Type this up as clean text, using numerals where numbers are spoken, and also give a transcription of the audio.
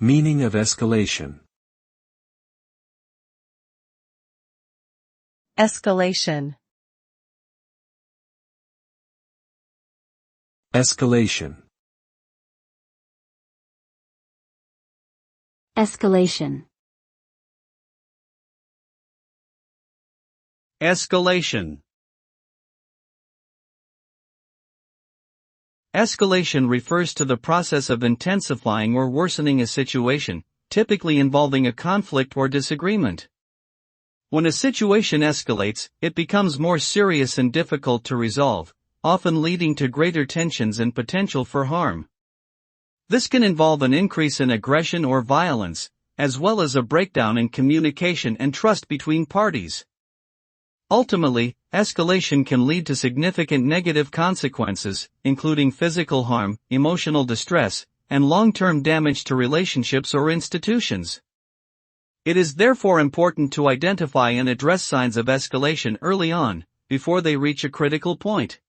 Meaning of escalation. Escalation. Escalation. Escalation. Escalation. Escalation refers to the process of intensifying or worsening a situation, typically involving a conflict or disagreement. When a situation escalates, it becomes more serious and difficult to resolve, often leading to greater tensions and potential for harm. This can involve an increase in aggression or violence, as well as a breakdown in communication and trust between parties. Ultimately, escalation can lead to significant negative consequences, including physical harm, emotional distress, and long-term damage to relationships or institutions. It is therefore important to identify and address signs of escalation early on, before they reach a critical point.